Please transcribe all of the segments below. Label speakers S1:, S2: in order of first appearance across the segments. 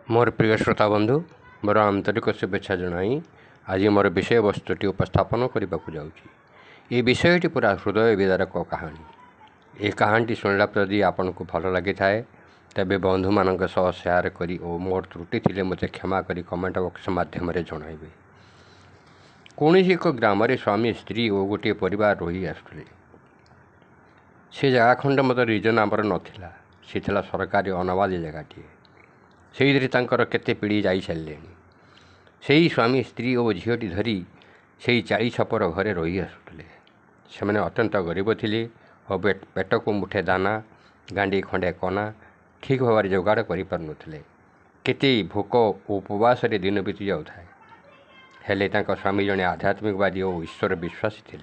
S1: मोर प्रिय श्रोता बंधु मोर आंतरिक शुभेच्छा जनाई आज मोर विषय वस्तुटी उपस्थापन करने को जाऊँगी। ये विषयटी पूरा हृदय विदारक कहानी। ये कहानी शुणला यदि आपन को भल लगी थाए तेबे बंधु मान सह सेयार करी और मोर त्रुटि थिले मते क्षमा करी कमेंट बॉक्स माध्यम जनइबे। कौन एक ग्राम स्वामी स्त्री और गोटे परिवार रही आसुले। से जगह खंड मत रिजन आमर नाला सी सरकारी अनाबादी जगहटे से केते पीढ़ी जा सारे से स्वामी स्त्री और झीटी धरी से चाली छपर घरे रही आसुले। से मैंने अत्यंत गरीब थे और पेट को मुठे दाना गांडी खंडे कना ठीक भाव जोगाड़ करें केते भोक उपवास दिन बीती जाए। हेले स्वामी जड़े आध्यात्मिकवादी और ईश्वर विश्वासी थे।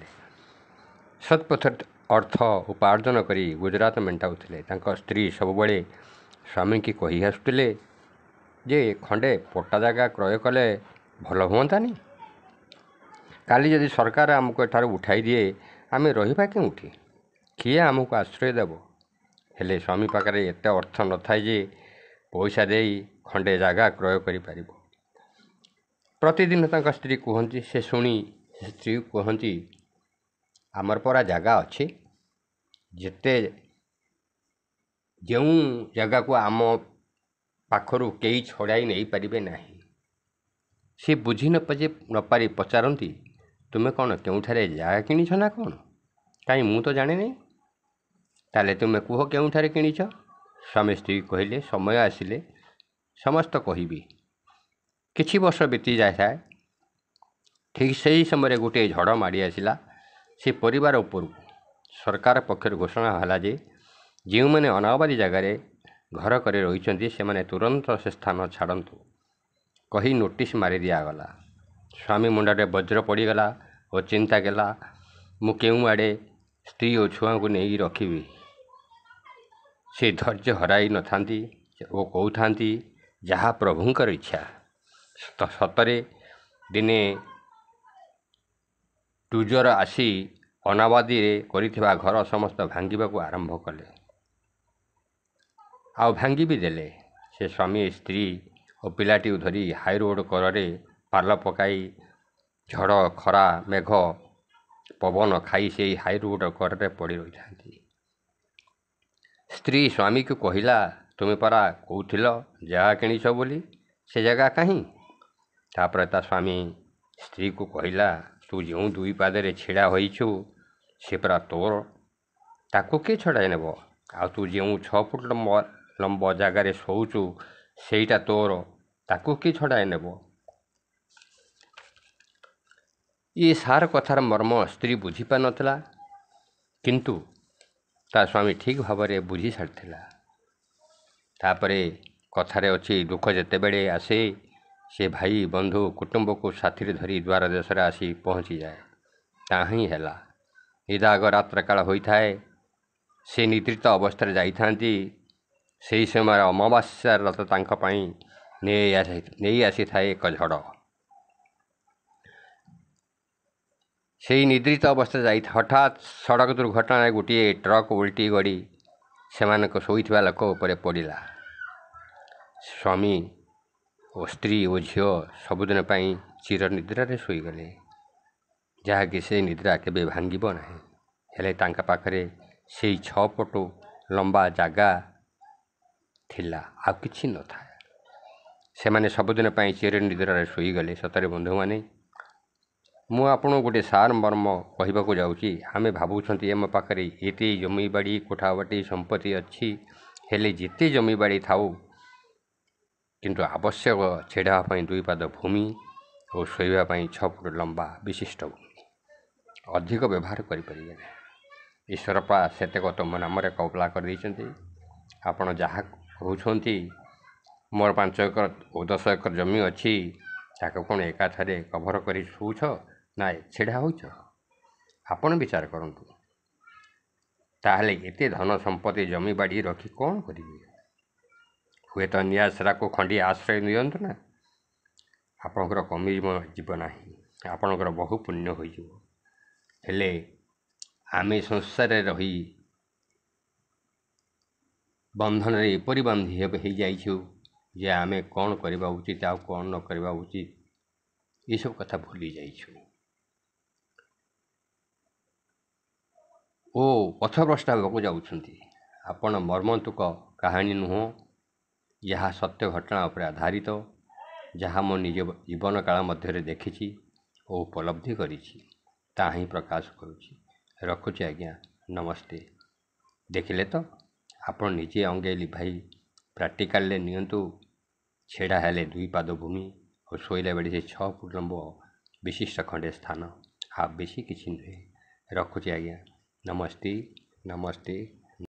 S1: सत्पथ अर्थ उपार्जन करी गुजरात मेटाऊले। स्त्री सब स्वामी की कही आसुले जे खंडे पट्टा जगह क्रय कले भल हुआंतानी। काली जदि सरकार आमको एठार उठाई दिए आमे रहिबा केउठी, किए आमको आश्रय देव। हेले स्वामी पाखरे एते अर्थ न थाए जे पैसा देई खंडे जगह क्रय करि पारिबो। प्रतिदिन स्त्री कहती से शुणी स्त्री कहती आमर परा जगह अच्छे जेते जो जगह को आम पाखरु कई छड़ाई नहीं पारे ना। सी बुझी न पारी पचारती तुम्हें कौन केउठारे जगह किणीछ ना कौन कहीं मु तो जाने नहीं ताले तुम्हें कह केउठारे किणीछ। स्वामी स्त्री कहले समय आसिले समस्त कहबी। किछि वर्ष बीती जाए ठीक से ही समय गोटे झड़ माड़ी आसला। से परिवार उपर सरकार पक्षर घोषणा है जे जो मैंने अनाबादी जगार घर कर रही से मैंने तुरंत से स्थान छाड़तु कही नोटिस मारी दिगला। स्वामी मुंडे वज्र पड़गला और चिंता कला मु केउ आड़े स्त्री और छुआ को नहीं रखी। से धैर्य हराई न था वो कहते जहाँ प्रभुंकर इच्छा। तो सतरे दिने टूजर आसी अनाबादी करिथिबा घर समस्त भांगिबा को आरंभ कले आ भांगी भी देले। से स्वामी स्त्री और पिलाटी धरी हाई रोड करे पाल पकाई झड़ खरा मेघ पवन खाई से हाई रोड करे पड़ी रही था। स्त्री स्वामी को कहला तुम्हें परा कहूथिल जगह किणीछ बोली से जगह कहीं। तापर ता स्वामी स्त्री को कहला तू जो दुई पादे छिड़ा होइछु से परा तोर ताकू किए छड़ाई नेब आ तू जो 6 फुट लंब जगार शोचु सेटा तोर ताकू किए छड़ाई नेब। ये सार कथार मर्म स्त्री बुझी पार नथिला किंतु ता स्वामी ठीक भाव में बुझी सारी। तापरे कथारे अच्छी दुख जिते बड़े आसे से भाई बंधु कुटुंब को साथी धरी द्वार देश आसी पहुँची जाए ताही है। इदाग रात्र काल होता है से निद्रित अवस्था जाती से समय अमावास्या रथ तांकपाई नहीं आसी थाए एक झड़। से निद्रित अवस्था जाई हठात सड़क दुर्घटना गोटे ट्रक उल्टी गड़ी से शोइथिबा लोक उपर पड़ा। स्वामी और स्त्री और झील सबुदिन चिर निद्रा शोगले जहाँकि से निद्रा केबे भांगिब नहीं। हेले तांका पाखरे से 6 फुट लंबा जगह थिला आ किछि न था। से माने सबुदिन चिर निद्रा शोगले। सतरे बंधु माने मु आपन गोटे सार मर्म कहवाक जाऊँगी। आमे भावुं एम पाखे एते जमी बाड़ी कोठाबाटी संपत्ति अच्छी हेले जिते जमी बाड़ी थाऊ किंतु आवश्यक छेड़ापी 2 पाद भूमि और शोवाई 6 फुट लंबा विशिष्ट भूमि अधिक व्यवहार करें। ईश्वर पा सेतक तुम नाम कबला कर आपण जहाँ कहते मोर 5 एकर और 10 एकर जमी अच्छी ताक कौन एकाथरे कभर कर शोच ना छेड़ा हो। आपण विचार करूँ ताहले एते धन संपत्ति जमी बाड़ी रखी कौन करेंगे। हुए तो नियासरा को खंडी आश्रय नियंतु ना आपणकर कमी जीवना आपणकर बहु पुण्य हो। हेले आमे संसार रही बंधन एपरी बांधी हो जाइछु ଯେ ଆମେ କ'ଣ କରିବା ଉଚିତ ଆଉ କ'ଣ ନ କରିବା ଉଚିତ ଏସବୁ କଥା ଭୁଲି ଯାଇଛୁ ଓ ପଥଭ୍ରଷ୍ଟ ହେବାକୁ ଯାଉଛନ୍ତି। ଆପଣ ମର୍ମନ୍ତୁକ କାହାଣୀ ନୁହଁ, ଯାହା ସତ୍ୟ ଘଟଣା ଉପରେ ଆଧାରିତ, ଯାହା ମୁଁ ନିଜ ଜୀବନ କାଳ ମଧ୍ୟରେ ଦେଖିଛି ଓ ଉପଲବ୍ଧି କରିଛି ତାହା ହିଁ ପ୍ରକାଶ କରୁଛି। ରଖୁଛି ଆଜ୍ଞା, ନମସ୍ତେ। ଦେଖିଲେ ତ, ଆପଣ ନିଜେ ଅଙ୍ଗେ ଲିଭାଇ ପ୍ରାକ୍ଟିକାଲରେ ନିଅନ୍ତୁ। ଛିଡ଼ା ହେଲେ 2 ପାଦ ଭୂମି ଓ ଶୋଇଲା ବେଳେ ସେ 6 ଫୁଟ ଲମ୍ବ ବିଶିଷ୍ଟ ଖଣ୍ଡେ ସ୍ଥାନ, ଆଉ ବେଶୀ କିଛି ନୁହେଁ। ରଖୁଛି ଆଜ୍ଞା, ନମସ୍ତେ ନମସ୍ତେ।